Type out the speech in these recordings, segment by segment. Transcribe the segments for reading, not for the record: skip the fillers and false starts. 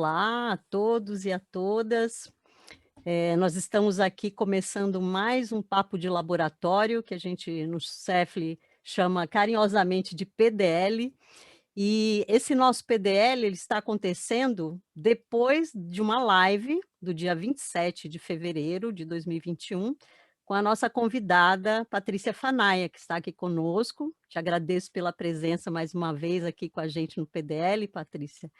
Olá a todos e a todas. Nós estamos aqui começando mais um papo de laboratório, que a gente no Cefli chama carinhosamente de PDL, e esse nosso PDL ele está acontecendo depois de uma live do dia 27 de fevereiro de 2021, com a nossa convidada Patrícia Fanaia, que está aqui conosco. Te agradeço pela presença mais uma vez aqui com a gente no PDL, Patrícia.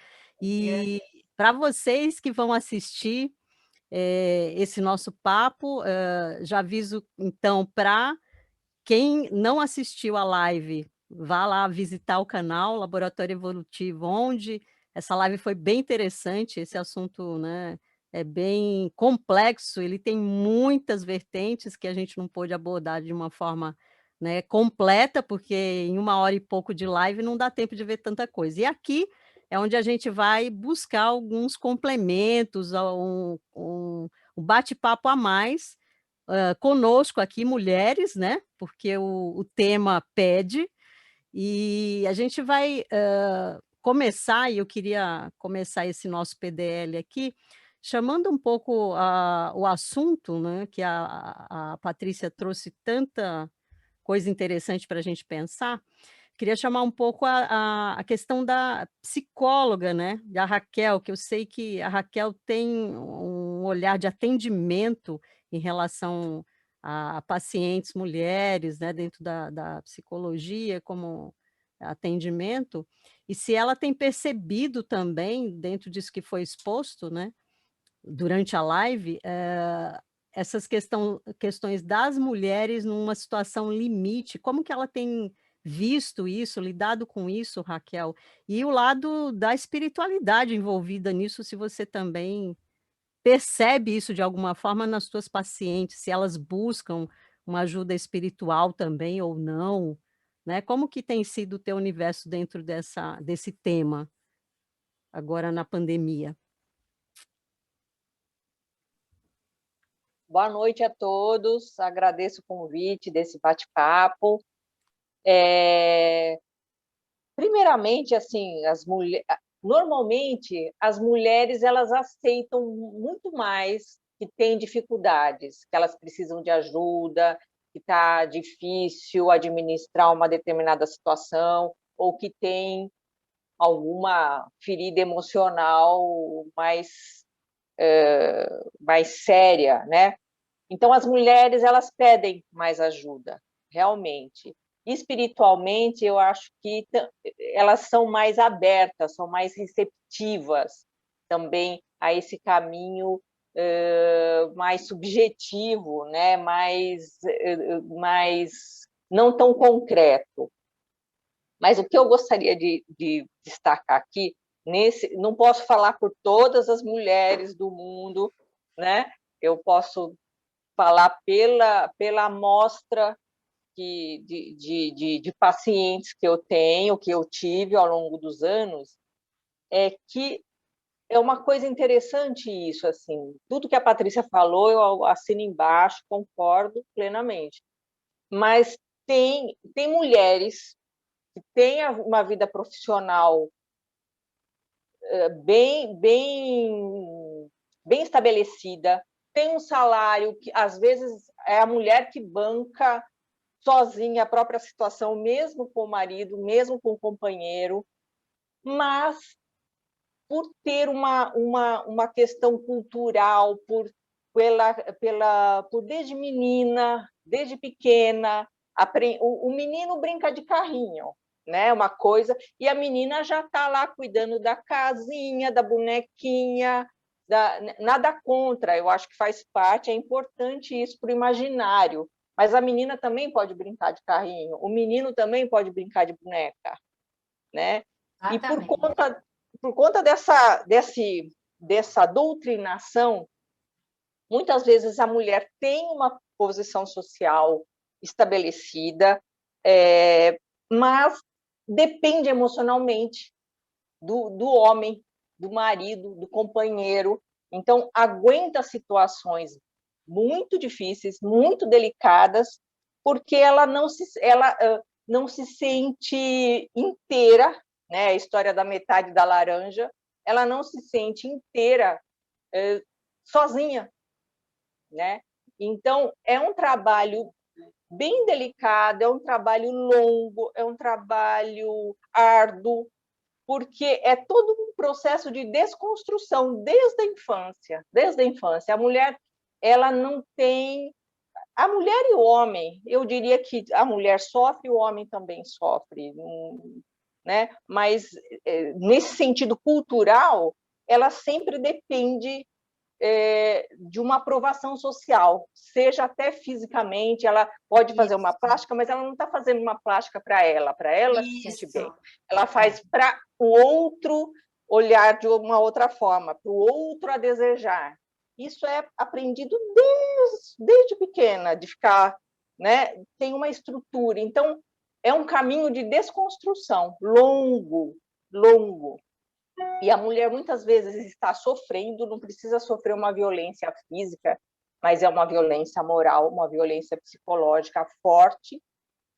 E para vocês que vão assistir, esse nosso papo, já aviso então para quem não assistiu a live, vá lá visitar o canal Laboratório Evolutivo, onde essa live foi bem interessante, esse assunto, né, é bem complexo, ele tem muitas vertentes que a gente não pôde abordar de uma forma, né, completa, porque em 1 hora e pouco de live não dá tempo de ver tanta coisa. E aqui é onde a gente vai buscar alguns complementos, um bate-papo a mais, conosco aqui mulheres, né, porque o tema pede, e a gente vai, começar, e eu queria começar esse nosso PDL aqui, chamando um pouco o assunto, né, que a Patrícia trouxe tanta coisa interessante para a gente pensar. Queria chamar um pouco a questão da psicóloga, né, da Raquel, que eu sei que a Raquel tem um olhar de atendimento em relação a pacientes mulheres, né, dentro da psicologia como atendimento, e se ela tem percebido também, dentro disso que foi exposto, né, durante a live, essas questões das mulheres numa situação limite, como que ela tem visto isso, lidado com isso, Raquel? E o lado da espiritualidade envolvida nisso, se você também percebe isso de alguma forma nas suas pacientes, se elas buscam uma ajuda espiritual também ou não, né? Como que tem sido o teu universo dentro desse tema, agora na pandemia? Boa noite a todos, agradeço o convite desse bate-papo. Primeiramente, assim, normalmente as mulheres elas aceitam muito mais que têm dificuldades, que elas precisam de ajuda, que está difícil administrar uma determinada situação, ou que tem alguma ferida emocional mais séria, né? Então, as mulheres elas pedem mais ajuda, realmente. Espiritualmente, eu acho que elas são mais abertas, são mais receptivas também a esse caminho mais subjetivo, né? Mais não tão concreto. Mas o que eu gostaria de destacar aqui, não posso falar por todas as mulheres do mundo, né? Eu posso falar pela amostra de pacientes que eu tenho, que eu tive ao longo dos anos, é que é uma coisa interessante isso, assim, tudo que a Patrícia falou, eu assino embaixo, concordo plenamente, mas tem mulheres que têm uma vida profissional bem estabelecida, tem um salário que, às vezes, é a mulher que banca sozinha a própria situação, mesmo com o marido, mesmo com o companheiro, mas por ter uma questão cultural, por desde menina, desde pequena, o menino brinca de carrinho, né? Uma coisa, e a menina já está lá cuidando da casinha, da bonequinha, nada contra, eu acho que faz parte, é importante isso para o imaginário, mas a menina também pode brincar de carrinho, o menino também pode brincar de boneca, né? E Exatamente. por conta dessa doutrinação, muitas vezes a mulher tem uma posição social estabelecida, mas depende emocionalmente do homem, do marido, do companheiro. Então, aguenta situações muito difíceis, muito delicadas, porque ela não se sente inteira, né? A história da metade da laranja, ela não se sente inteira sozinha, né? Então, é um trabalho bem delicado, é um trabalho longo, é um trabalho árduo, porque é todo um processo de desconstrução desde a infância, desde a infância. A mulher, ela não tem... A mulher e o homem, eu diria que a mulher sofre, o homem também sofre, né? Mas, nesse sentido cultural, ela sempre depende de uma aprovação social, seja até fisicamente, ela pode fazer uma plástica, mas ela não está fazendo uma plástica para ela se sentir bem. Ela faz para o outro olhar de uma outra forma, para o outro a desejar. Isso é aprendido desde pequena, de ficar, né? Tem uma estrutura. Então, é um caminho de desconstrução longo, longo. E a mulher muitas vezes está sofrendo, não precisa sofrer uma violência física, mas é uma violência moral, uma violência psicológica forte,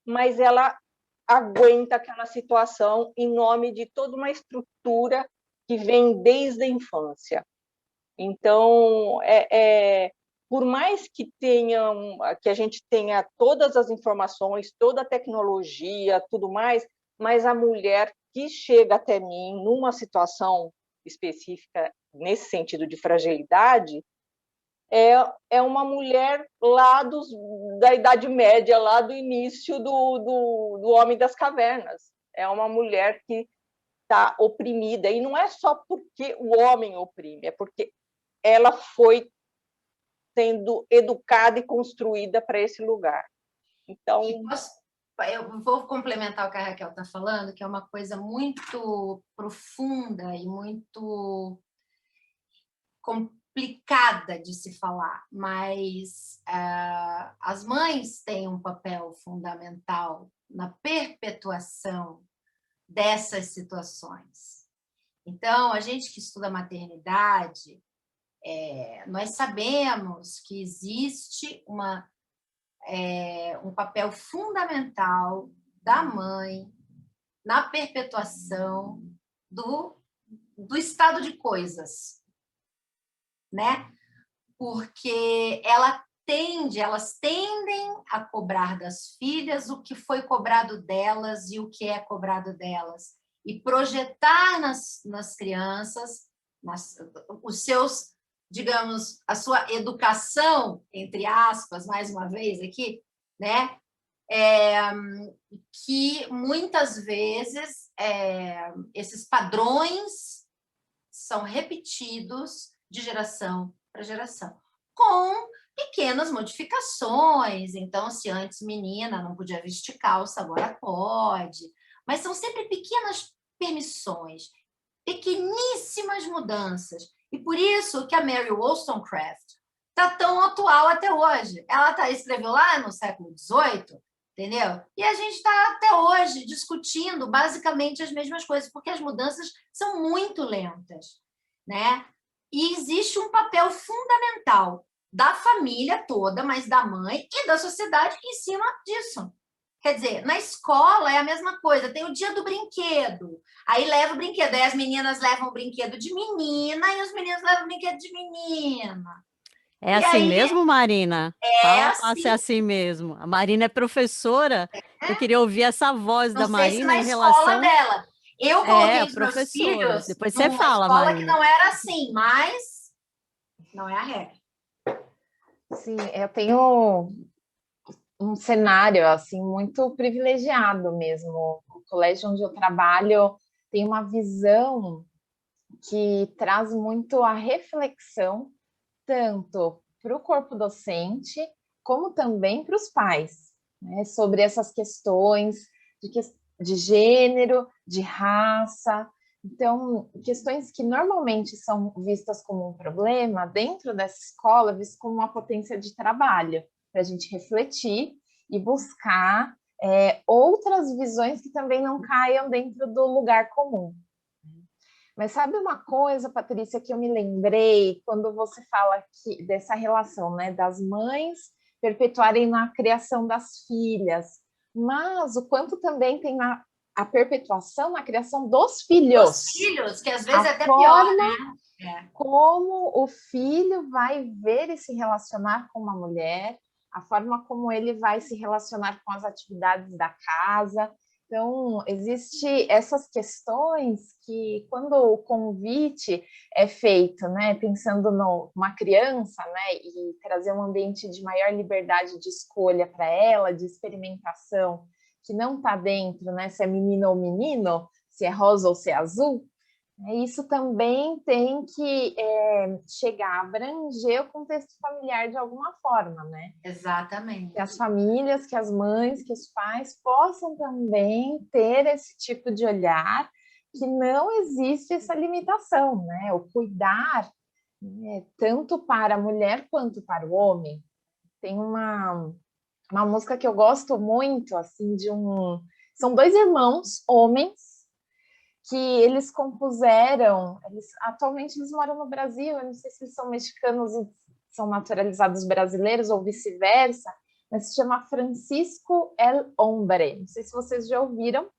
mas ela aguenta aquela situação em nome de toda uma estrutura que vem desde a infância. Então, por mais que a gente tenha todas as informações, toda a tecnologia, tudo mais, mas a mulher que chega até mim numa situação específica, nesse sentido de fragilidade, é uma mulher lá da Idade Média, lá do início do Homem das Cavernas. É uma mulher que está oprimida, e não é só porque o homem oprime, é porque ela foi sendo educada e construída para esse lugar. Então, eu vou complementar o que a Raquel está falando, que é uma coisa muito profunda e muito complicada de se falar, mas as mães têm um papel fundamental na perpetuação dessas situações. Então, a gente que estuda maternidade, nós sabemos que existe um papel fundamental da mãe na perpetuação do estado de coisas, né? Porque elas tendem a cobrar das filhas o que foi cobrado delas e o que é cobrado delas, e projetar nas crianças os seus, digamos, a sua educação, entre aspas, mais uma vez aqui, né? Que muitas vezes esses padrões são repetidos de geração para geração, com pequenas modificações. Então, se antes menina não podia vestir calça, agora pode. Mas são sempre pequenas permissões, pequeníssimas mudanças. E por isso que a Mary Wollstonecraft está tão atual até hoje. Ela escreveu lá no século XVIII, entendeu? E a gente está até hoje discutindo basicamente as mesmas coisas, porque as mudanças são muito lentas, né? E existe um papel fundamental da família toda, mas da mãe e da sociedade em cima disso. Quer dizer, na escola é a mesma coisa, tem o dia do brinquedo, aí leva o brinquedo, aí as meninas levam o brinquedo de menina e os meninos levam o brinquedo de menina. É assim aí, mesmo, Marina? Fala lá se é assim mesmo. A Marina é professora, eu queria ouvir essa voz da Marina em relação... Não sei se na escola dela. Eu coloquei os meus filhos depois você fala, escola Marina. Que não era assim, mas não é a regra. Sim, eu tenho um cenário assim muito privilegiado mesmo. O colégio onde eu trabalho tem uma visão que traz muito a reflexão tanto para o corpo docente como também para os pais, né, sobre essas questões de gênero, de raça. Então, questões que normalmente são vistas como um problema, dentro dessa escola, visto como uma potência de trabalho, para a gente refletir e buscar outras visões que também não caiam dentro do lugar comum. Mas sabe uma coisa, Patrícia, que eu me lembrei quando você fala aqui dessa relação, né, das mães perpetuarem na criação das filhas, mas o quanto também tem a perpetuação na criação dos filhos. Os filhos, que às vezes A é até pior, forma né? como o filho vai ver e se relacionar com uma mulher, a forma como ele vai se relacionar com as atividades da casa. Então, existe essas questões que, quando o convite é feito, né, pensando numa criança, né, e trazer um ambiente de maior liberdade de escolha para ela, de experimentação, que não está dentro, né, se é menino ou menino, se é rosa ou se é azul, isso também tem que chegar a abranger o contexto familiar de alguma forma, né? Exatamente. Que as famílias, que as mães, que os pais possam também ter esse tipo de olhar, que não existe essa limitação, né? O cuidar, né, tanto para a mulher quanto para o homem. Tem uma música que eu gosto muito, assim, são dois irmãos, homens, que eles compuseram, atualmente eles moram no Brasil, eu não sei se eles são mexicanos e são naturalizados brasileiros ou vice-versa, mas se chama Francisco El Hombre, não sei se vocês já ouviram,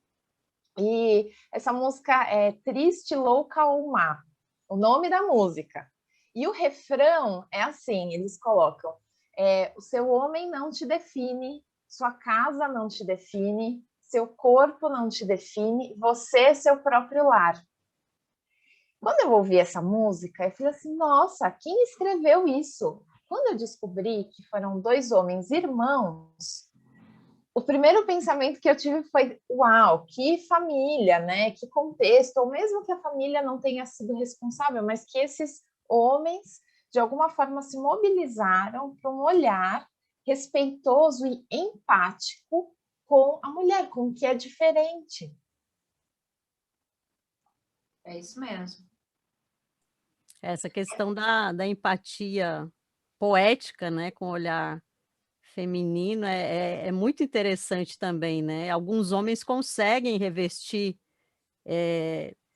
e essa música é Triste, Louca ou Má, o nome da música. E o refrão é assim, eles colocam, o seu homem não te define, sua casa não te define, seu corpo não te define, você é seu próprio lar. Quando eu ouvi essa música, eu falei assim, nossa, quem escreveu isso? Quando eu descobri que foram dois homens irmãos, o primeiro pensamento que eu tive foi, uau, que família, né? Que contexto, ou mesmo que a família não tenha sido responsável, mas que esses homens, de alguma forma, se mobilizaram para um olhar respeitoso e empático com a mulher, com o que é diferente. É isso mesmo. Essa questão da empatia poética, né, com o olhar feminino é muito interessante também, né? Alguns homens conseguem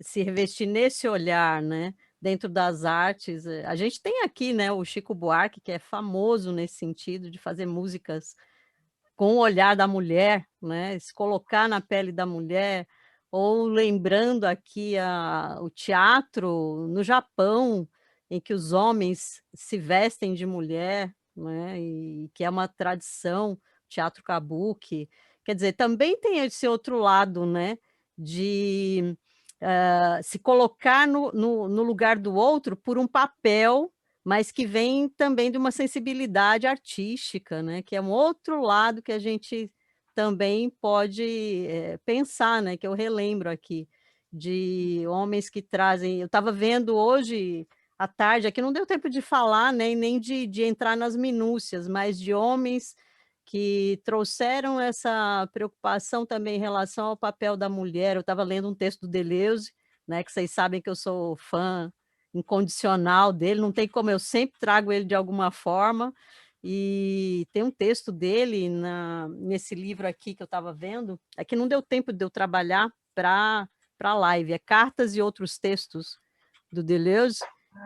se revestir nesse olhar, né? Dentro das artes. A gente tem aqui, né, o Chico Buarque, que é famoso nesse sentido de fazer músicas com o olhar da mulher, né? Se colocar na pele da mulher, ou lembrando aqui o teatro no Japão, em que os homens se vestem de mulher, né? E que é uma tradição, teatro kabuki. Quer dizer, também tem esse outro lado, né? De se colocar no lugar do outro por um papel, mas que vem também de uma sensibilidade artística, né, que é um outro lado que a gente também pode, pensar, né, que eu relembro aqui, de homens que trazem eu estava vendo hoje à tarde, aqui não deu tempo de falar, né, nem de entrar nas minúcias, mas de homens que trouxeram essa preocupação também em relação ao papel da mulher. Eu estava lendo um texto do Deleuze, né, que vocês sabem que eu sou fã incondicional dele, não tem como, eu sempre trago ele de alguma forma, e tem um texto dele nesse livro aqui que eu estava vendo, é que não deu tempo de eu trabalhar para a live, é Cartas e Outros Textos, do Deleuze,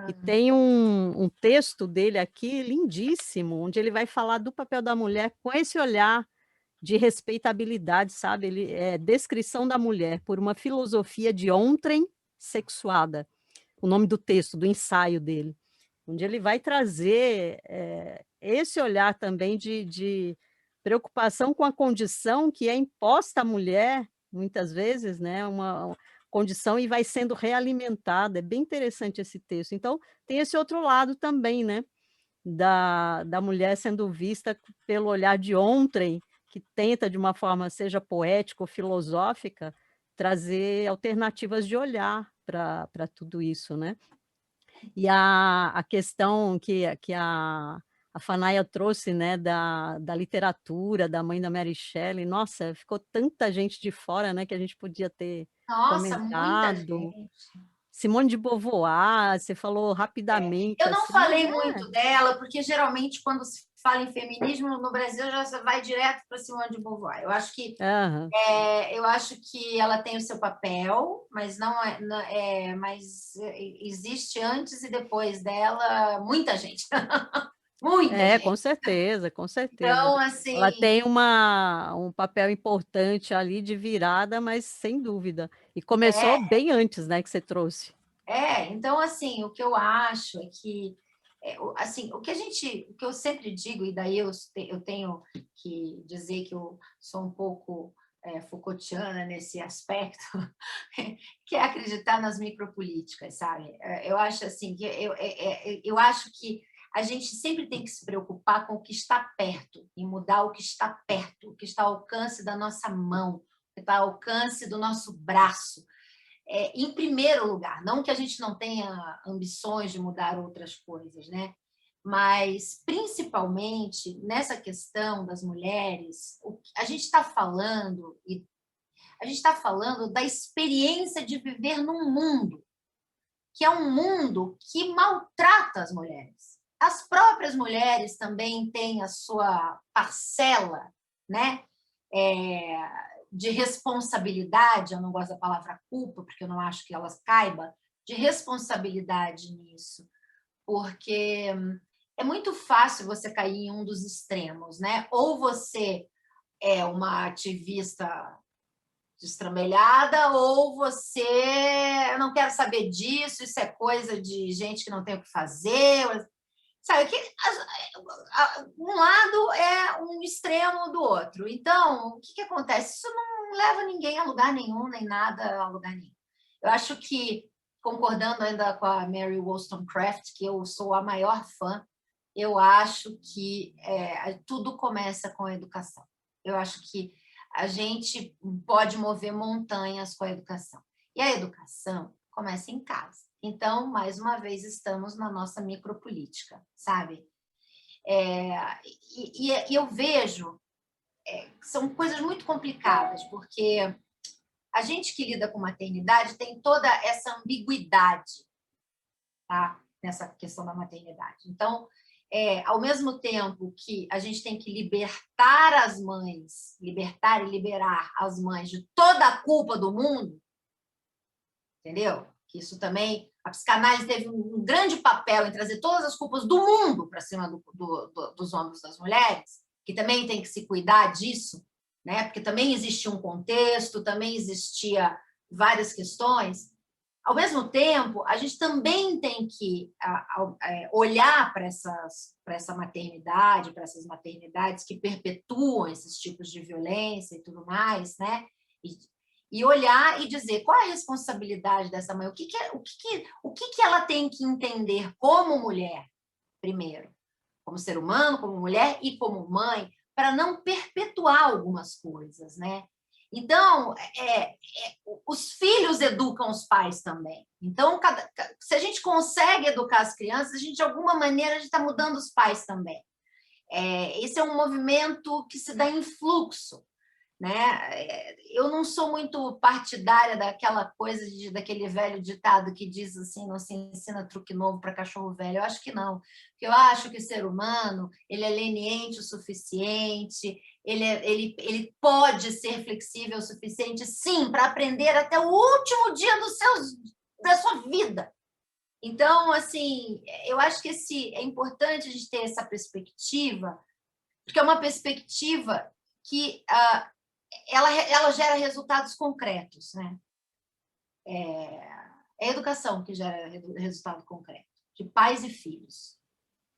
e tem um texto dele aqui lindíssimo, onde ele vai falar do papel da mulher com esse olhar de respeitabilidade, sabe? Ele é descrição da mulher por uma filosofia de ontem sexuada, o nome do texto, do ensaio dele, onde ele vai trazer esse olhar também de preocupação com a condição que é imposta à mulher, muitas vezes, né, uma condição, e vai sendo realimentada. É bem interessante esse texto. Então, tem esse outro lado também, né, da mulher sendo vista pelo olhar de ontem, que tenta, de uma forma, seja poética ou filosófica, trazer alternativas de olhar para tudo isso, né? E a questão que a Fanaia trouxe, né, da literatura, da mãe da Mary Shelley, nossa, ficou tanta gente de fora, né, que a gente podia ter Nossa, muita comentado. gente. Simone de Beauvoir, você falou rapidamente, Eu não assim, falei muito dela, porque geralmente quando se fala em feminismo no Brasil já vai direto para Simone de Beauvoir. Aham. Eu acho que ela tem o seu papel, mas mas existe antes e depois dela muita gente. Muita gente. Com certeza, com certeza. Então, Ela assim, tem um papel importante ali de virada, mas sem dúvida. E começou é, bem antes, né, que você trouxe. então, assim, o que eu acho é que, assim, o que eu sempre digo, e daí eu tenho que dizer que eu sou um pouco Foucaultiana nesse aspecto, que é acreditar nas micropolíticas, sabe? Eu acho assim, eu acho que a gente sempre tem que se preocupar com o que está perto e mudar o que está perto, o que está ao alcance da nossa mão, o que está ao alcance do nosso braço. Em primeiro lugar, não que a gente não tenha ambições de mudar outras coisas, né? Mas, principalmente, nessa questão das mulheres, a gente está falando, e a gente está falando da experiência de viver num mundo, que é um mundo que maltrata as mulheres. As próprias mulheres também têm a sua parcela, né? De responsabilidade, eu não gosto da palavra culpa, porque eu não acho que elas caiba, de responsabilidade nisso, porque é muito fácil você cair em um dos extremos, né? Ou você é uma ativista destrambelhada, ou você não quer saber disso, isso é coisa de gente que não tem o que fazer, sabe? Um lado é um extremo do outro. Então, o que acontece? Isso não leva ninguém a lugar nenhum, nem nada a lugar nenhum. Eu acho que, concordando ainda com a Mary Wollstonecraft, que eu sou a maior fã, eu acho que tudo começa com a educação. Eu acho que a gente pode mover montanhas com a educação. E a educação começa em casa. Então, mais uma vez, estamos na nossa micropolítica, sabe? E eu vejo que são coisas muito complicadas, porque a gente que lida com maternidade tem toda essa ambiguidade, tá? Nessa questão da maternidade. Então, ao mesmo tempo que a gente tem que libertar as mães, libertar e liberar as mães de toda a culpa do mundo, entendeu? Que isso também, a psicanálise teve um grande papel em trazer todas as culpas do mundo para cima dos ombros das mulheres, que também tem que se cuidar disso, né? Porque também existia um contexto, também existia várias questões. Ao mesmo tempo, a gente também tem que olhar para essa maternidade, para essas maternidades que perpetuam esses tipos de violência e tudo mais, né? E olhar e dizer qual é a responsabilidade dessa mãe, o que ela tem que entender como mulher, primeiro, como ser humano, como mulher e como mãe, para não perpetuar algumas coisas, né? Então, os filhos educam os pais também. Então, se a gente consegue educar as crianças, a gente, de alguma maneira, a gente está mudando os pais também. Esse é um movimento que se dá em fluxo, né? Eu não sou muito partidária daquela coisa daquele velho ditado que diz assim, não se ensina truque novo para cachorro velho. Eu acho que não, porque eu acho que o ser humano ele é leniente o suficiente, ele pode ser flexível o suficiente, sim, para aprender até o último dia da sua vida. Então, assim, eu acho que é importante a gente ter essa perspectiva, porque é uma perspectiva que ela gera resultados concretos, né? É a educação que gera resultado concreto, de pais e filhos.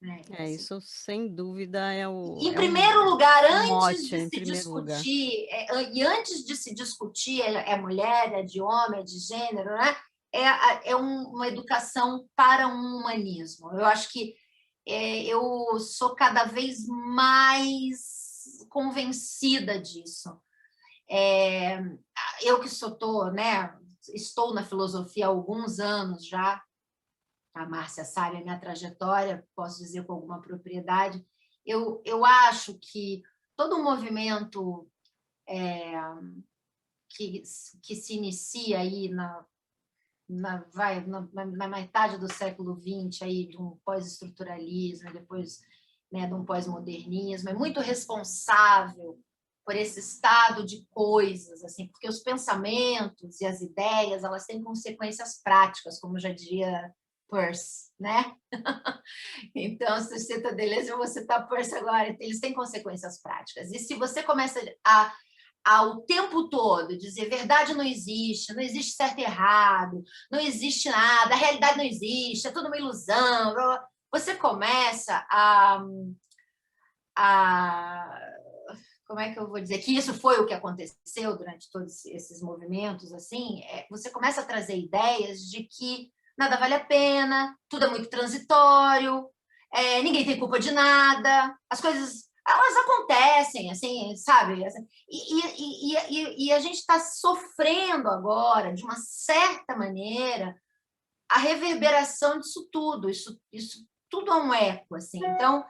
Né? Assim. Isso sem dúvida Em primeiro lugar, antes mote, de se discutir, e antes de se discutir mulher, de homem, é de gênero, né? Uma educação para um humanismo. Eu acho que eu sou cada vez mais convencida disso. Eu que estou na filosofia há alguns anos já, a Márcia sabe a minha trajetória, posso dizer com alguma propriedade, eu acho que todo um movimento que se inicia aí na metade do século XX, aí, de um pós-estruturalismo, depois, né, de um pós-modernismo, é muito responsável por esse estado de coisas, assim, porque os pensamentos e as ideias elas têm consequências práticas, como já diria purse, né? Então, se você cita deles, eu vou citar purse agora. Eles têm consequências práticas. E se você começa o tempo todo dizer verdade não existe certo e errado, não existe nada, a realidade não existe, é tudo uma ilusão, você começa como é que eu vou dizer? Que isso foi o que aconteceu durante todos esses movimentos, assim, você começa a trazer ideias de que nada vale a pena, tudo é muito transitório, ninguém tem culpa de nada, as coisas, elas acontecem, assim, sabe? E a gente está sofrendo agora, de uma certa maneira, a reverberação disso tudo, isso tudo é um eco, assim. Então,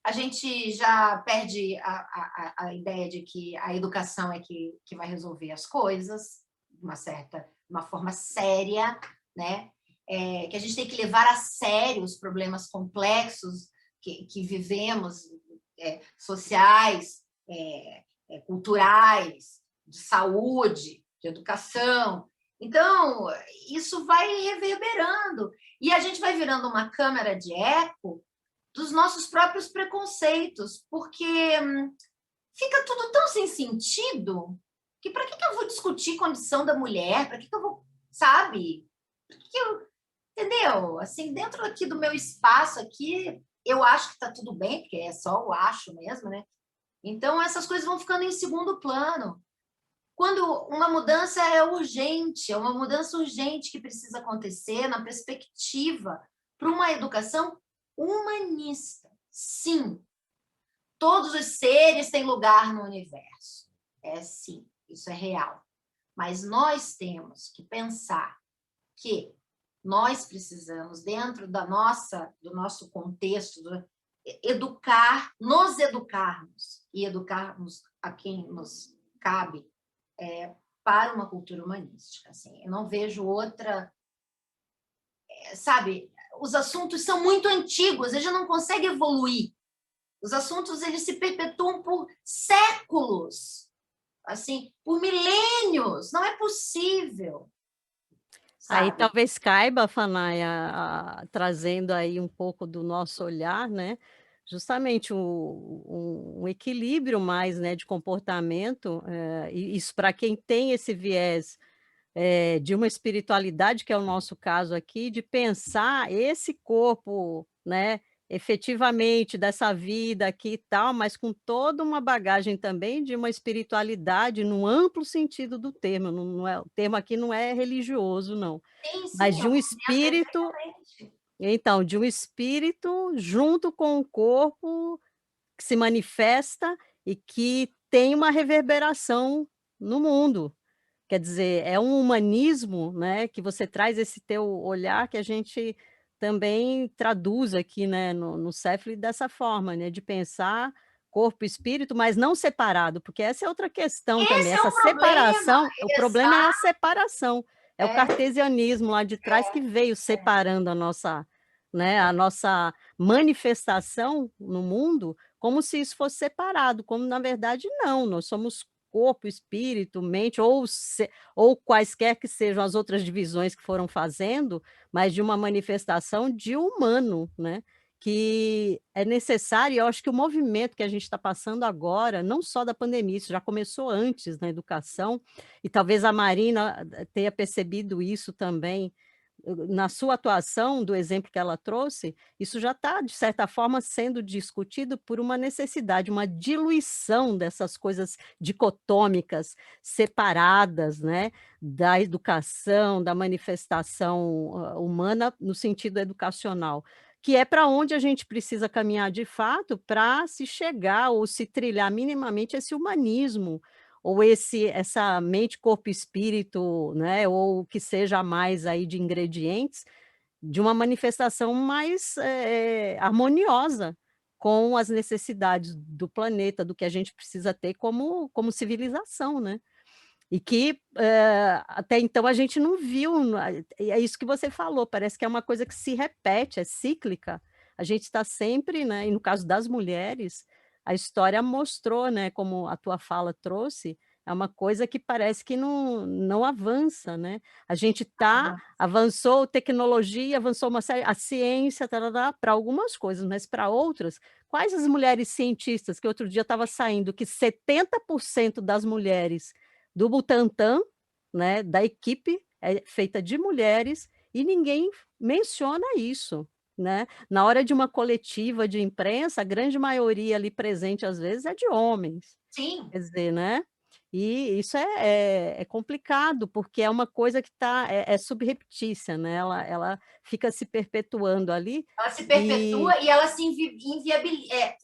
a gente já perde a ideia de que a educação é que vai resolver as coisas de uma forma séria, né? Que a gente tem que levar a sério os problemas complexos que vivemos, sociais, culturais, de saúde, de educação. Então, isso vai reverberando e a gente vai virando uma câmara de eco dos nossos próprios preconceitos, porque fica tudo tão sem sentido que para que eu vou discutir condição da mulher? Para que eu vou, sabe? Para que eu, entendeu? Assim, dentro aqui do meu espaço aqui, eu acho que está tudo bem, porque é só o acho mesmo, né? Então, essas coisas vão ficando em segundo plano. Quando uma mudança é urgente, é uma mudança urgente que precisa acontecer na perspectiva para uma educação humanista. Sim, todos os seres têm lugar no universo. Sim, isso é real. Mas nós temos que pensar que nós precisamos, dentro do nosso contexto, nos educarmos e educarmos a quem nos cabe para uma cultura humanística. Assim, eu não vejo outra... sabe, os assuntos são muito antigos, a gente não consegue evoluir. Os assuntos eles se perpetuam por séculos, assim, por milênios. Não é possível. Aí talvez caiba, Fanaia, trazendo aí um pouco do nosso olhar, né? Justamente um equilíbrio mais, né, de comportamento, e isso para quem tem esse viés de uma espiritualidade, que é o nosso caso aqui, de pensar esse corpo, né, efetivamente dessa vida aqui e tal, mas com toda uma bagagem também de uma espiritualidade no amplo sentido do termo, o termo aqui não é religioso, não, mas sim, de um espírito, então, de um espírito junto com o corpo que se manifesta e que tem uma reverberação no mundo. Quer dizer, é um humanismo, né, que você traz esse teu olhar que a gente também traduz aqui, né, no CEFLE dessa forma, né, de pensar corpo e espírito, mas não separado, porque essa é outra questão também, Esse é essa um problema, separação, o problema é a exato. separação, é o cartesianismo lá de trás que veio separando né, a nossa manifestação no mundo, como se isso fosse separado, como na verdade não, nós somos corpo, espírito, mente, ou quaisquer que sejam as outras divisões que foram fazendo, mas de uma manifestação de humano, né? Que é necessário, e eu acho que o movimento que a gente está passando agora, não só da pandemia, isso já começou antes na educação, e talvez a Marina tenha percebido isso também, na sua atuação, do exemplo que ela trouxe, isso já está, de certa forma, sendo discutido por uma necessidade, uma diluição dessas coisas dicotômicas, separadas, né, da educação, da manifestação humana no sentido educacional, que é para onde a gente precisa caminhar de fato para se chegar ou se trilhar minimamente esse humanismo, ou essa mente, corpo e espírito, né, ou que seja mais aí de ingredientes, de uma manifestação mais harmoniosa com as necessidades do planeta, do que a gente precisa ter como civilização, né? E que até então a gente não viu, é isso que você falou, parece que é uma coisa que se repete, é cíclica. A gente está sempre, né, e no caso das mulheres, a história mostrou, né, como a tua fala trouxe, É uma coisa que parece que não avança, né? A gente Ah, avançou tecnologia, avançou uma série, a ciência, para algumas coisas, mas para outras, quais as mulheres cientistas, que outro dia estava saindo que 70% das mulheres do Butantan, né, da equipe, é feita de mulheres, e ninguém menciona isso, né? Na hora de uma coletiva de imprensa, a grande maioria ali presente, às vezes, é de homens. Sim, Quer dizer, né? E isso é complicado, porque é uma coisa que é subreptícia, né? Ela fica se perpetuando ali, ela se e perpetua e ela se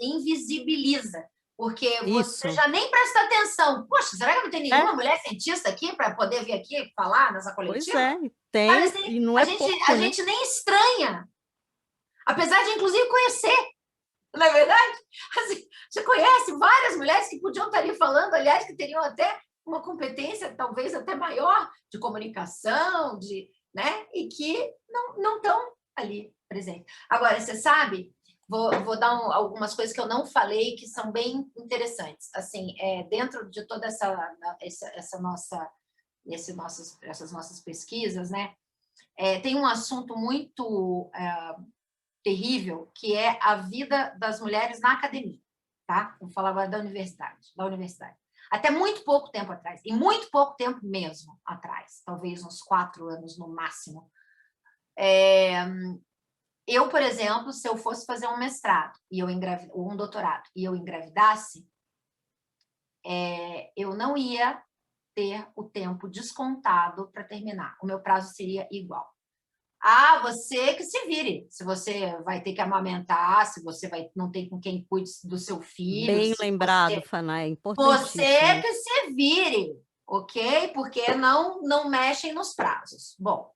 invisibiliza, porque você isso. já nem presta atenção. Poxa, será que não tem É, nenhuma mulher cientista aqui para poder vir aqui falar nessa pois coletiva? é, Sabe tem, assim, e não a é gente, pouco, a né? gente nem estranha, apesar de, inclusive, conhecer, não é verdade? Assim, você conhece várias mulheres que podiam estar ali falando, aliás, que teriam até uma competência talvez até maior de comunicação, né? E que não estão ali presentes. Agora, você sabe, vou dar algumas coisas que eu não falei que são bem interessantes. Assim, dentro de toda essas nossas pesquisas, né? Tem um assunto muito terrível, que é a vida das mulheres na academia, tá? Vou falar agora da universidade. Até muito pouco tempo atrás, e muito pouco tempo mesmo atrás, talvez uns 4 anos no máximo. Eu, por exemplo, se eu fosse fazer um mestrado ou um doutorado e eu engravidasse, eu não ia ter o tempo descontado para terminar. O meu prazo seria igual. Você que se vire. Se você vai ter que amamentar, se você não tem com quem cuide do seu filho, Bem se lembrado, Fana, é você importantíssimo. que se vire, ok? Porque não mexem nos prazos. Bom,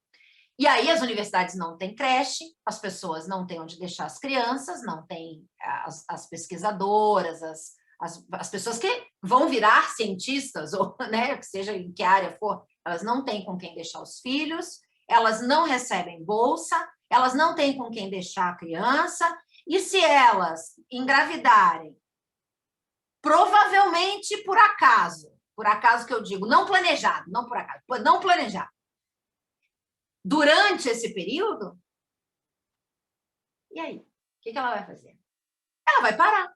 e aí as universidades não têm creche, as pessoas não têm onde deixar as crianças, não têm as pesquisadoras, as pessoas que vão virar cientistas, ou, né, que seja em que área for, elas não têm com quem deixar os filhos, elas não recebem bolsa, elas não têm com quem deixar a criança, e se elas engravidarem, provavelmente por acaso que eu digo, não planejado, não por acaso, não planejado, durante esse período, e aí? O que ela vai fazer? Ela vai parar.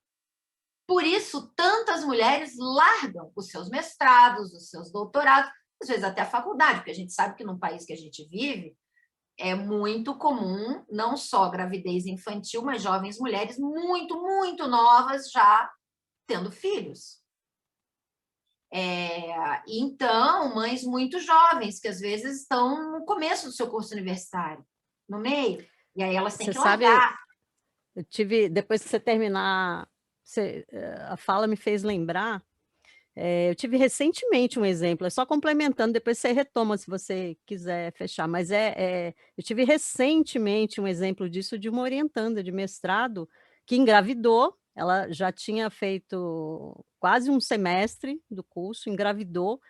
Por isso, tantas mulheres largam os seus mestrados, os seus doutorados, às vezes até a faculdade, porque a gente sabe que no país que a gente vive é muito comum, não só gravidez infantil, mas jovens mulheres muito, muito novas já tendo filhos. Então, mães muito jovens, que às vezes estão no começo do seu curso universitário, no meio, e aí elas têm Você que sabe, largar. depois que você terminar, a fala me fez lembrar. Eu tive recentemente um exemplo, é só complementando, depois você retoma se você quiser fechar, mas eu tive recentemente um exemplo disso de uma orientanda de mestrado que engravidou, ela já tinha feito quase um semestre do curso, engravidou,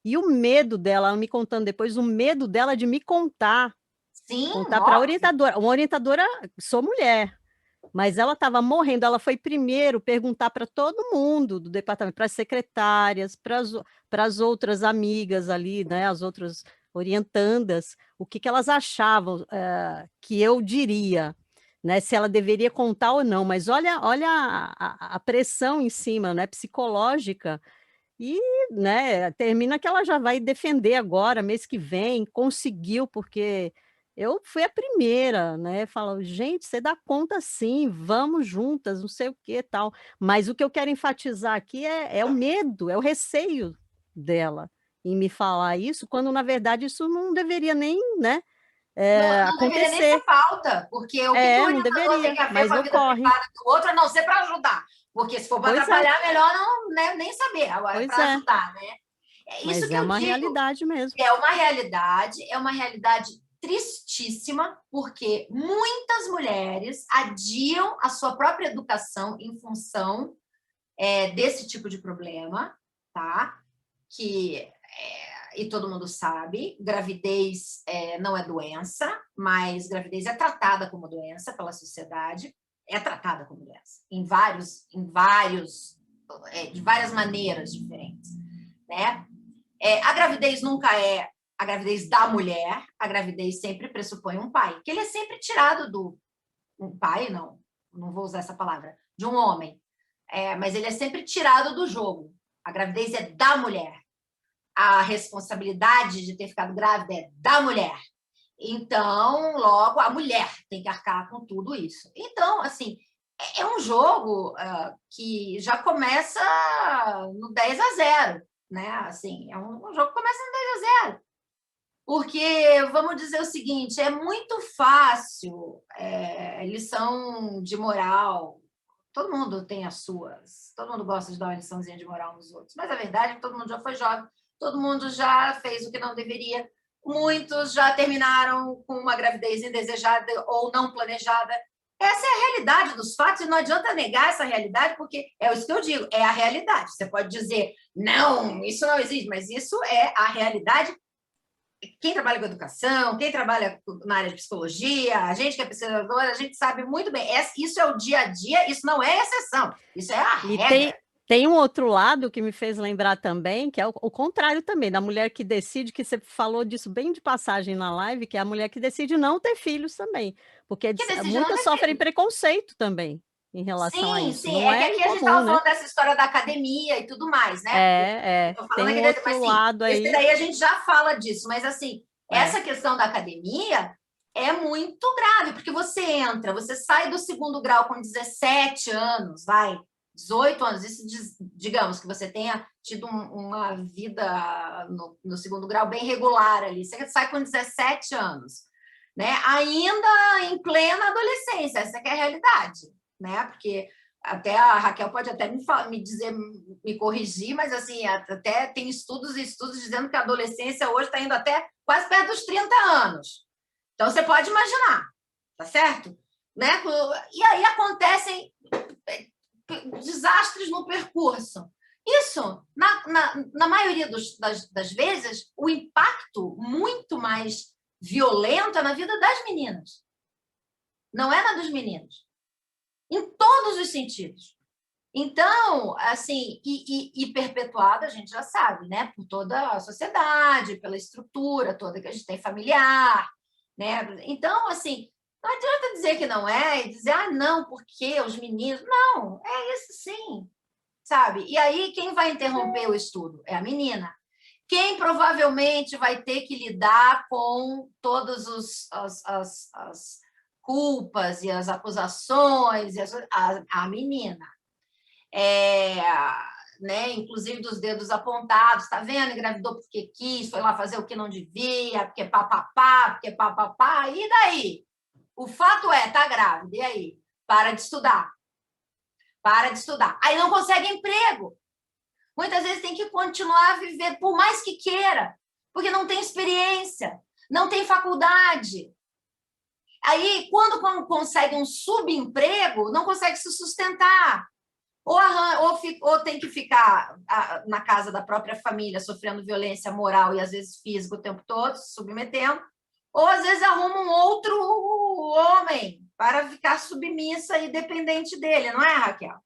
e o medo dela, ela me contando depois, o medo dela de me Sim, contar para a óbvio. orientadora, uma orientadora, sou mulher, mas ela estava morrendo, ela foi primeiro perguntar para todo mundo do departamento, para as secretárias, para as outras amigas ali, né, as outras orientandas, o que elas achavam que eu diria, né, se ela deveria contar ou não, mas olha a pressão em cima, né, psicológica, e, né, termina que ela já vai defender agora, mês que vem, conseguiu, porque eu fui a primeira, né, falo: "Gente, você dá conta sim, vamos juntas, não sei o que tal". Mas o que eu quero enfatizar aqui é o medo, é o receio dela em me falar isso, quando na verdade isso não deveria nem, né, Não deveria nem ser acontecer. falta, porque o que o Não orientador tem deveria, a ver mas com a vida ocorre. privada do outro, a não ser para ajudar? Porque se for para Pois é, atrapalhar, melhor não, né, nem saber. Agora, é pois para é, ajudar, né? É isso mas que é eu uma digo. realidade mesmo. É uma realidade tristíssima, porque muitas mulheres adiam a sua própria educação em função desse tipo de problema, tá? E todo mundo sabe, gravidez não é doença, mas gravidez é tratada como doença pela sociedade, é tratada como doença, de várias maneiras diferentes. né? A gravidez nunca é a gravidez da mulher, a gravidez sempre pressupõe um pai, que ele é sempre tirado do... Um pai, não vou usar essa palavra, de um homem, mas ele é sempre tirado do jogo. A gravidez é da mulher. A responsabilidade de ter ficado grávida é da mulher. Então, logo, a mulher tem que arcar com tudo isso. Então, assim, é um jogo que já começa no 10-0, né? Assim, é um jogo que começa no 10-0. Porque, vamos dizer o seguinte, é muito fácil, lição de moral, todo mundo tem as suas, todo mundo gosta de dar uma liçãozinha de moral nos outros, mas a verdade é que todo mundo já foi jovem, todo mundo já fez o que não deveria, muitos já terminaram com uma gravidez indesejada ou não planejada. Essa é a realidade dos fatos e não adianta negar essa realidade, porque é isso que eu digo, é a realidade. Você pode dizer, não, isso não existe, mas isso é a realidade. Quem trabalha com educação, quem trabalha na área de psicologia, a gente que é pesquisadora, a gente sabe muito bem, isso é o dia a dia, isso não é exceção, isso é a regra. Tem um outro lado que me fez lembrar também, que é o contrário também, da mulher que decide, que você falou disso bem de passagem na live, que é a mulher que decide não ter filhos também, porque muitas sofrem preconceito também em relação a isso. Sim, não é que aqui a gente estava falando dessa história da academia e tudo mais, né? Tem um outro lado aí. Esse daí a gente já fala disso, mas assim, essa questão da academia é muito grave, porque você sai do segundo grau com 17 anos, 18 anos, isso digamos que você tenha tido uma vida no segundo grau bem regular ali, você sai com 17 anos, né? Ainda em plena adolescência, essa que é a realidade, né? Porque até a Raquel pode até me dizer, me corrigir, mas assim, até tem estudos dizendo que a adolescência hoje está indo até quase perto dos 30 anos. Então, você pode imaginar, tá certo? Né? E aí acontecem desastres no percurso. Isso, na maioria das vezes, o impacto muito mais violento é na vida das meninas. Não é na dos meninos. Em todos os sentidos. Então, assim, e perpetuado, a gente já sabe, né? Por toda a sociedade, pela estrutura toda que a gente tem familiar, né? Então, assim, não adianta dizer que não é, e dizer, não, porque os meninos... Não, é isso sim, sabe? E aí, quem vai interromper o estudo? É a menina. Quem provavelmente vai ter que lidar com todas as culpas e as acusações, a menina. Né? Inclusive dos dedos apontados, tá vendo? Engravidou porque quis, foi lá fazer o que não devia, porque papapá, e daí? O fato tá grávida, e aí? Para de estudar. Aí não consegue emprego. Muitas vezes tem que continuar a viver, por mais que queira, porque não tem experiência, não tem faculdade. Aí, quando consegue um subemprego, não consegue se sustentar. Ou tem que ficar na casa da própria família, sofrendo violência moral e, às vezes, física o tempo todo, se submetendo, ou, às vezes, arruma um outro homem para ficar submissa e dependente dele, não é, Raquel?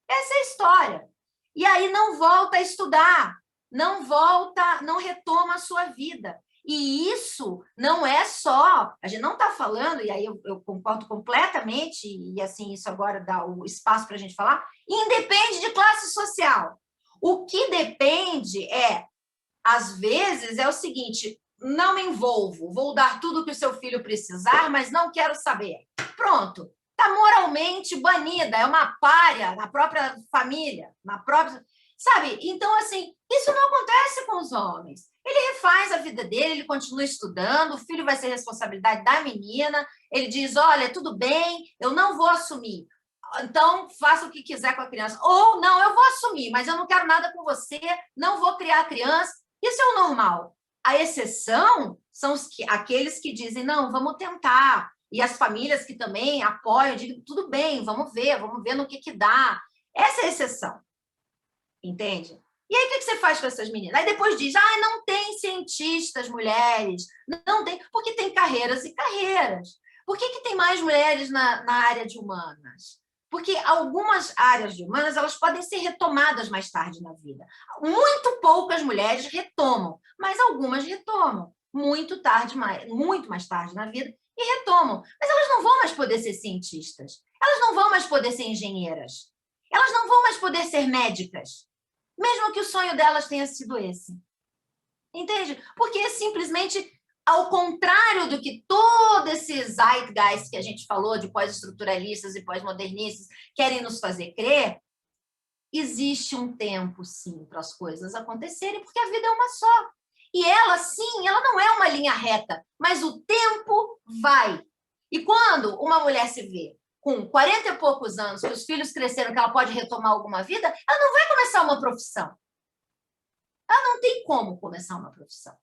Essa é a história. E aí não volta a estudar, não retoma a sua vida. E isso não é só, a gente não está falando, e aí eu concordo completamente, e assim, isso agora dá o espaço para a gente falar, independe de classe social. O que depende às vezes, é o seguinte, não me envolvo, vou dar tudo que o seu filho precisar, mas não quero saber. Pronto, está moralmente banida, é uma pária na própria família, sabe? Então, assim, isso não acontece com os homens. Ele refaz a vida dele, ele continua estudando, o filho vai ser responsabilidade da menina, ele diz, olha, tudo bem, eu não vou assumir, então faça o que quiser com a criança. Ou, não, eu vou assumir, mas eu não quero nada com você, não vou criar a criança. Isso é o normal. A exceção são aqueles que dizem, não, vamos tentar. E as famílias que também apoiam, dizem, tudo bem, vamos ver no que dá. Essa é a exceção. Entende? E aí, o que você faz com essas meninas? Aí depois diz, não tem cientistas mulheres, não tem, porque tem carreiras e carreiras. Por que tem mais mulheres na área de humanas? Porque algumas áreas de humanas elas podem ser retomadas mais tarde na vida. Muito poucas mulheres retomam, mas algumas retomam muito mais tarde na vida e retomam. Mas elas não vão mais poder ser cientistas, elas não vão mais poder ser engenheiras, elas não vão mais poder ser médicas, mesmo que o sonho delas tenha sido esse. Entende? Porque simplesmente, ao contrário do que todo esse zeitgeist que a gente falou de pós-estruturalistas e pós-modernistas querem nos fazer crer, existe um tempo, sim, para as coisas acontecerem, porque a vida é uma só. E ela, sim, ela não é uma linha reta, mas o tempo vai. E quando uma mulher se vê com 40 e poucos anos, que os filhos cresceram, que ela pode retomar alguma vida, ela não vai começar uma profissão. Ela não tem como começar uma profissão.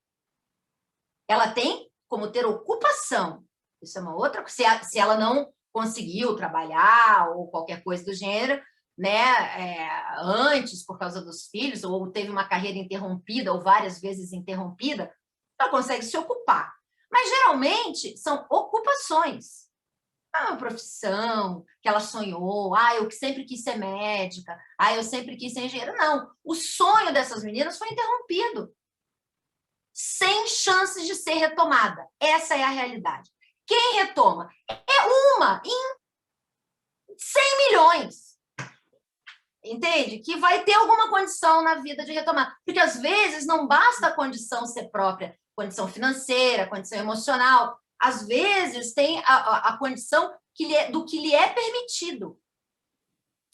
Ela tem como ter ocupação. Isso é uma outra coisa. Se ela não conseguiu trabalhar ou qualquer coisa do gênero, né, antes, por causa dos filhos, ou teve uma carreira interrompida, ou várias vezes interrompida, ela consegue se ocupar. Mas, geralmente, são ocupações. É uma profissão que ela sonhou. Eu sempre quis ser médica. Eu sempre quis ser engenheira. Não. O sonho dessas meninas foi interrompido. Sem chances de ser retomada. Essa é a realidade. Quem retoma? É uma em 100 milhões. Entende? Que vai ter alguma condição na vida de retomar. Porque, às vezes, não basta a condição ser própria. Condição financeira, condição emocional. Às vezes, tem a condição do que lhe é permitido.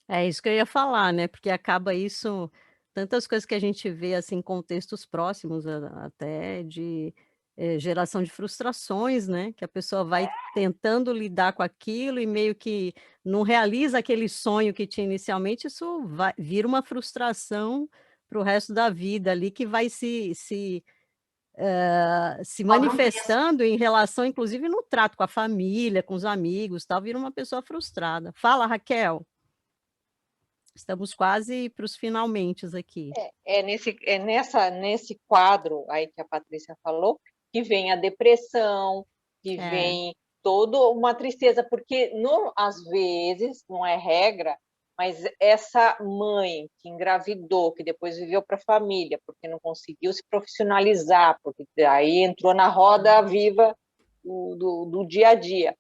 É isso que eu ia falar, né, porque acaba isso tantas coisas que a gente vê, assim, em contextos próximos até de, geração de frustrações, né, que a pessoa vai tentando lidar com aquilo e meio que não realiza aquele sonho que tinha inicialmente, isso vira uma frustração para o resto da vida ali, que vai se Cobra um preço. manifestando em relação, inclusive, no trato com a família, com os amigos, tal, vira uma pessoa frustrada. Fala, Raquel. Estamos quase para os finalmentes aqui. Nesse quadro aí que a Patrícia falou, que vem a depressão, que vem toda uma tristeza, porque às vezes, não é regra, mas essa mãe que engravidou, que depois viveu para a família, porque não conseguiu se profissionalizar, porque aí entrou na roda viva do dia a dia.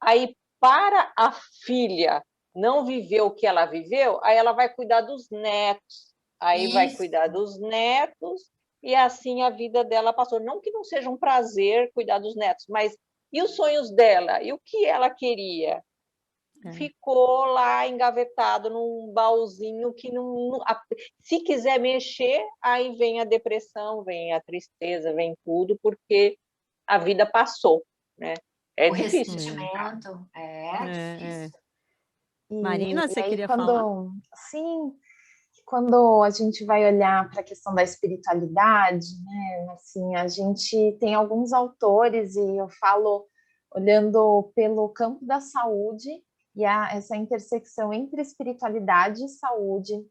Aí, para a filha não viver o que ela viveu, aí ela vai cuidar dos netos, aí vai cuidar dos netos, e assim a vida dela passou. Não que não seja um prazer cuidar dos netos, mas e os sonhos dela? E o que ela queria? Ficou lá engavetado num baúzinho que não... Se quiser mexer, aí vem a depressão, vem a tristeza, vem tudo, porque a vida passou, né? É difícil. Ressentimento, difícil. Marina, você aí, queria falar? Sim, quando a gente vai olhar para a questão da espiritualidade, né, assim, a gente tem alguns autores, e eu falo olhando pelo campo da saúde, e essa intersecção entre espiritualidade e saúde,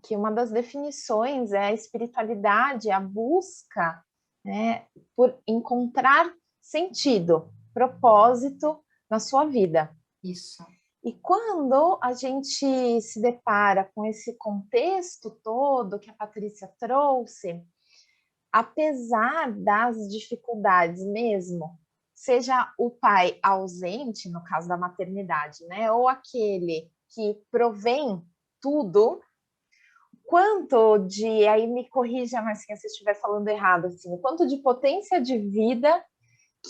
que uma das definições é a espiritualidade, a busca, né, por encontrar sentido, propósito na sua vida. Isso. E quando a gente se depara com esse contexto todo que a Patrícia trouxe, apesar das dificuldades mesmo, seja o pai ausente, no caso da maternidade, né, ou aquele que provém tudo, quanto de, aí me corrija, Marcinha, se eu estiver falando errado, assim, o quanto de potência de vida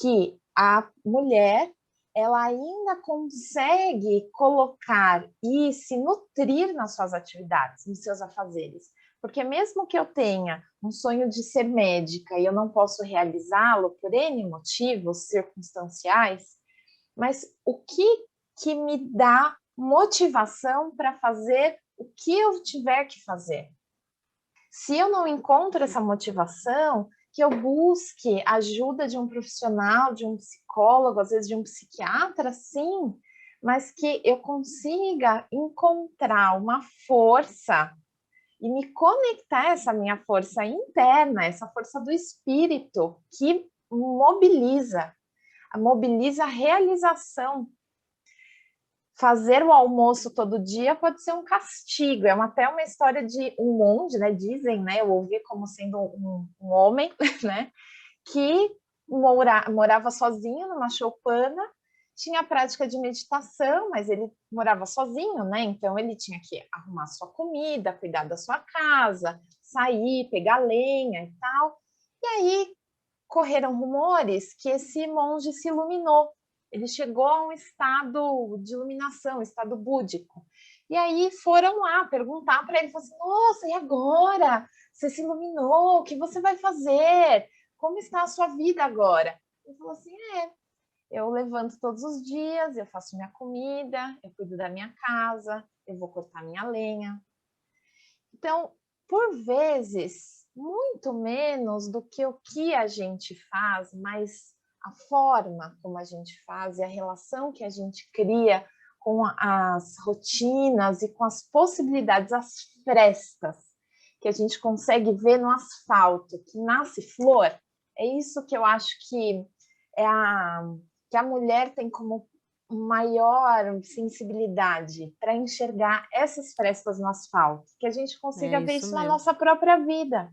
que a mulher ela ainda consegue colocar e se nutrir nas suas atividades, nos seus afazeres. Porque mesmo que eu tenha um sonho de ser médica e eu não posso realizá-lo por N motivos circunstanciais, mas o que me dá motivação para fazer o que eu tiver que fazer? Se eu não encontro essa motivação, que eu busque ajuda de um profissional, de um psicólogo, às vezes de um psiquiatra, sim, mas que eu consiga encontrar uma força e me conectar a essa minha força interna, essa força do espírito que mobiliza a realização. fazer o almoço todo dia pode ser um castigo. Até uma história de um monge, né? Dizem, né? Eu ouvi como sendo um homem, né? Que morava sozinho numa choupana, tinha a prática de meditação, mas ele morava sozinho, né? Então ele tinha que arrumar sua comida, cuidar da sua casa, sair, pegar lenha e tal. E aí correram rumores que esse monge se iluminou. Ele chegou a um estado de iluminação, um estado búdico. E aí foram lá perguntar para ele, falaram assim, nossa, e agora? Você se iluminou, o que você vai fazer? Como está a sua vida agora? Ele falou assim, eu levanto todos os dias, eu faço minha comida, eu cuido da minha casa, eu vou cortar minha lenha. Então, por vezes, muito menos do que o que a gente faz, mas a forma como a gente faz e a relação que a gente cria com as rotinas e com as possibilidades, as frestas que a gente consegue ver no asfalto, que nasce flor, é isso que eu acho que que a mulher tem como maior sensibilidade para enxergar essas frestas no asfalto, que a gente consiga ver isso na nossa própria vida.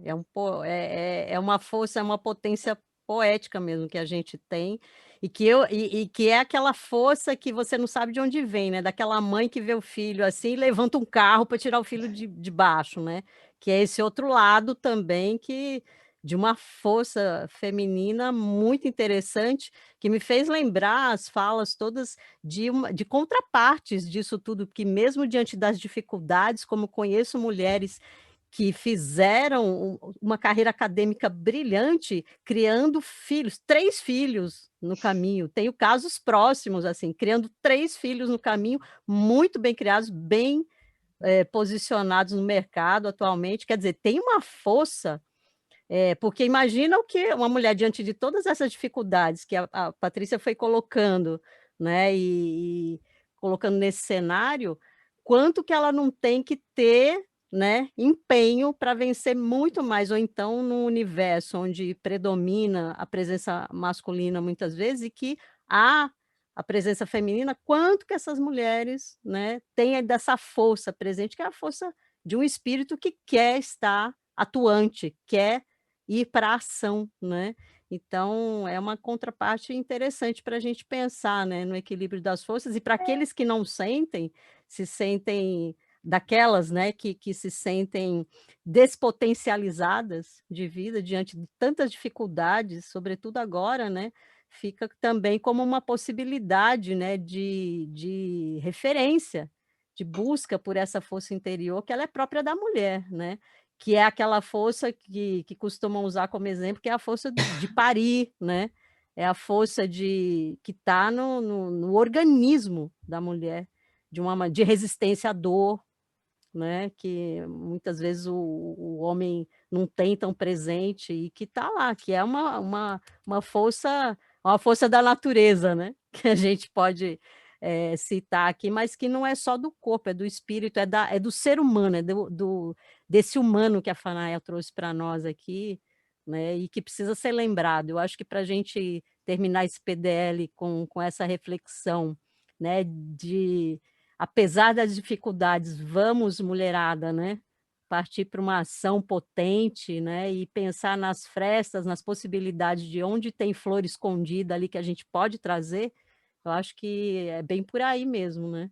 É uma força, é uma potência poética mesmo que a gente tem, e que é aquela força que você não sabe de onde vem, né? Daquela mãe que vê o filho assim e levanta um carro para tirar o filho de baixo, né? Que é esse outro lado também de uma força feminina muito interessante, que me fez lembrar as falas todas de contrapartes disso tudo, que mesmo diante das dificuldades, como conheço mulheres que fizeram uma carreira acadêmica brilhante, criando filhos, 3 filhos no caminho. Tenho casos próximos, assim, criando 3 filhos no caminho, muito bem criados, bem posicionados no mercado atualmente. Quer dizer, tem uma força, porque imagina o que uma mulher, diante de todas essas dificuldades que a Patrícia foi colocando, né, e colocando nesse cenário, quanto que ela não tem que ter, né, empenho para vencer muito mais, ou então num universo onde predomina a presença masculina muitas vezes e que há a presença feminina, quanto que essas mulheres, né, têm dessa força presente, que é a força de um espírito que quer estar atuante, quer ir para a ação, né. Então, é uma contraparte interessante para a gente pensar, né, no equilíbrio das forças, e para aqueles que não sentem, se sentem daquelas, né, que se sentem despotencializadas de vida diante de tantas dificuldades, sobretudo agora, né, fica também como uma possibilidade, né, de referência, de busca por essa força interior, que ela é própria da mulher, né, que é aquela força que costumam usar como exemplo, que é a força de parir, né, é a força que está no organismo da mulher, de resistência à dor, né, que muitas vezes o homem não tem tão presente e que está lá, que é uma força da natureza, né, que a gente pode citar aqui, mas que não é só do corpo, é do espírito, é do ser humano, desse humano que a Fanaia trouxe para nós aqui, né, e que precisa ser lembrado. Eu acho que para a gente terminar esse PDL com essa reflexão, né, apesar das dificuldades, vamos, mulherada, né, partir para uma ação potente, né, e pensar nas frestas, nas possibilidades de onde tem flor escondida ali que a gente pode trazer. Eu acho que é bem por aí mesmo, né.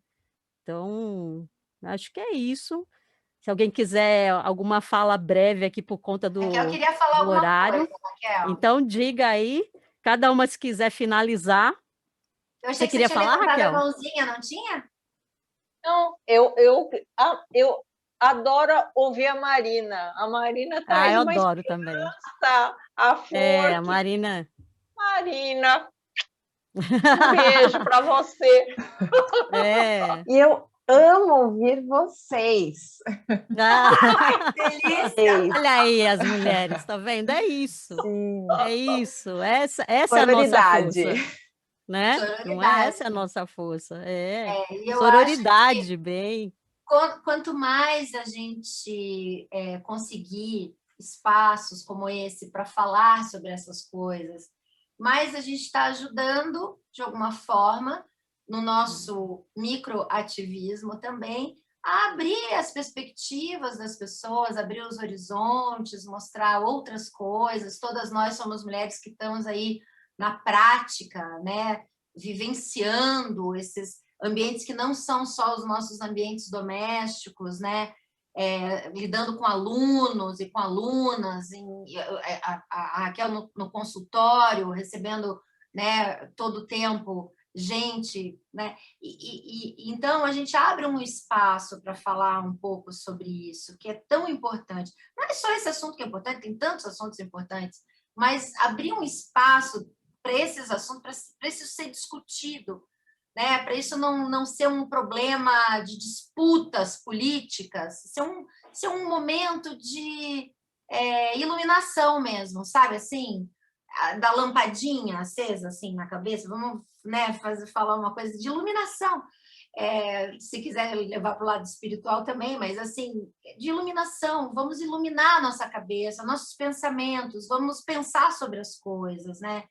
Então, acho que é isso. Se alguém quiser alguma fala breve aqui por conta Raquel queria falar do alguma horário, coisa, Raquel. então diga aí, cada uma se quiser finalizar. Eu achei Você que você queria tinha falar, levantado a Raquel? mãozinha, não tinha? Não, eu adoro ouvir a Marina. A Marina traz Eu uma adoro também. esperança, a flor A que... Marina. Marina, um beijo para você. E eu amo ouvir vocês. Delícia! Olha aí as mulheres, tá vendo? É isso. Sim. É isso. Essa é a nossa Sororidade. força, né? Não é? Essa é a Sororidade. nossa força. E eu acho Sororidade, bem. quanto mais a gente conseguir espaços como esse para falar sobre essas coisas, mais a gente está ajudando, de alguma forma, no nosso microativismo também, a abrir as perspectivas das pessoas, abrir os horizontes, mostrar outras coisas. Todas nós somos mulheres que estamos aí na prática, né, vivenciando esses ambientes que não são só os nossos ambientes domésticos, né, lidando com alunos e com alunas, a Raquel no consultório, recebendo, né, todo o tempo gente, né? Então a gente abre um espaço para falar um pouco sobre isso, que é tão importante. Não é só esse assunto que é importante, tem tantos assuntos importantes, mas abrir um espaço para esses assuntos, para isso ser discutido, né? Para isso não ser um problema de disputas políticas, ser um momento de iluminação mesmo, sabe? Assim, da lampadinha acesa assim na cabeça, vamos, né, falar uma coisa de iluminação, se quiser levar para o lado espiritual também, mas assim, de iluminação, vamos iluminar a nossa cabeça, nossos pensamentos, vamos pensar sobre as coisas, né?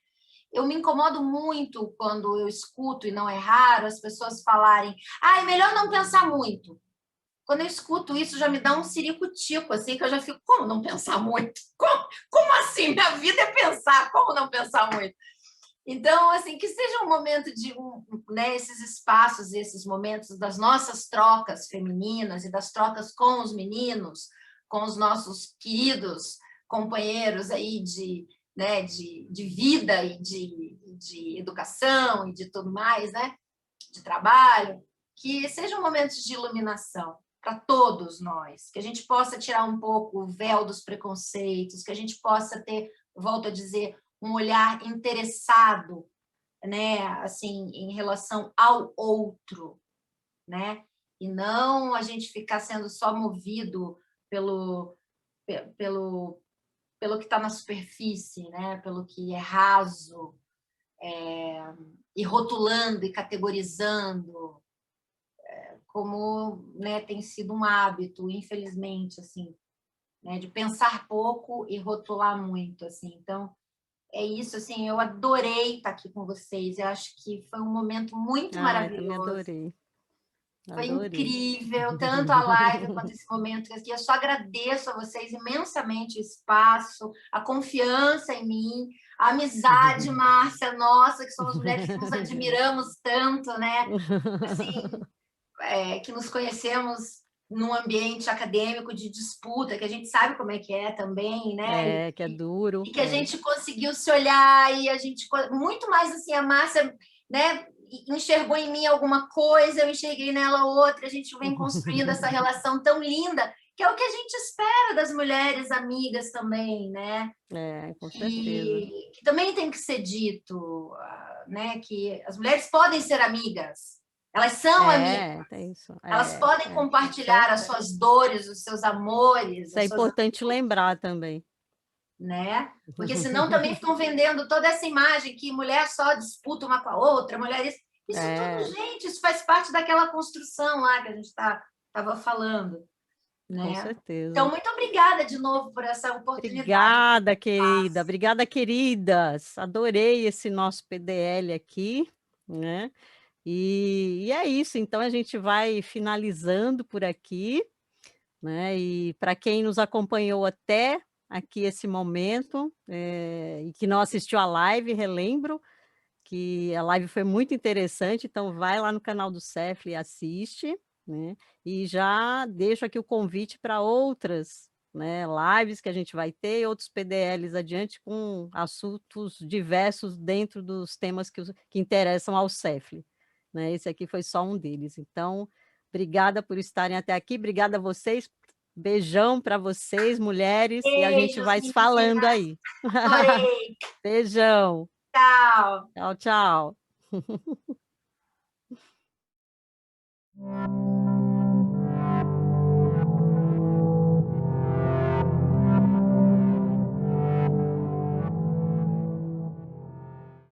Eu me incomodo muito quando eu escuto, e não é raro, as pessoas falarem, é melhor não pensar muito. Quando eu escuto isso, já me dá um ciricutico, assim, que eu já fico, como não pensar muito? Como assim? Minha vida é pensar, como não pensar muito? Então, assim, que seja um momento de, né, esses espaços, esses momentos das nossas trocas femininas e das trocas com os meninos, com os nossos queridos companheiros aí né, de vida e de educação e de tudo mais, né, de trabalho, que sejam momentos de iluminação para todos nós, que a gente possa tirar um pouco o véu dos preconceitos, que a gente possa ter, volto a dizer, um olhar interessado, né, assim, em relação ao outro, né, e não a gente ficar sendo só movido pelo que está na superfície, né, pelo que é raso, e rotulando e categorizando, como, né, tem sido um hábito, infelizmente, assim, né, de pensar pouco e rotular muito, assim. Então, é isso, assim, eu adorei estar aqui com vocês, eu acho que foi um momento muito Eu também maravilhoso. adorei. Foi Adorei. incrível, tanto a live quanto esse momento aqui. Eu só agradeço a vocês imensamente o espaço, a confiança em mim, a amizade, Márcia, nossa, que somos mulheres que nos admiramos tanto, né? Assim, que nos conhecemos num ambiente acadêmico de disputa, que a gente sabe como é que é também, né? Que é duro. E que a gente conseguiu se olhar e a gente... Muito mais assim, a Márcia, né, enxergou em mim alguma coisa, eu enxerguei nela outra, a gente vem construindo essa relação tão linda, que é o que a gente espera das mulheres amigas também, né? Com certeza. Que também tem que ser dito, né, que as mulheres podem ser amigas, elas são amigas, Tem isso. elas podem compartilhar as suas dores, os seus amores. Isso é importante lembrar também. Né? Porque senão também ficam vendendo toda essa imagem que mulher só disputa uma com a outra, mulher isso tudo, gente, isso faz parte daquela construção lá que a gente estava falando, né? Com certeza. Então, muito obrigada de novo por essa oportunidade. Obrigada, querida. Obrigada, queridas. Adorei esse nosso PDL aqui, né? E é isso, então a gente vai finalizando por aqui, né? E para quem nos acompanhou até aqui esse momento, e que não assistiu a live, relembro que a live foi muito interessante, então vai lá no canal do Cefli e assiste, né? E já deixo aqui o convite para outras, né, lives que a gente vai ter, outros PDLs adiante com assuntos diversos dentro dos temas que interessam ao Cefli, né? Esse aqui foi só um deles. Então, obrigada por estarem até aqui, obrigada a vocês, beijão para vocês, mulheres, e a gente vai se falando aí. Adorei. Beijão. Tchau. Tchau, tchau.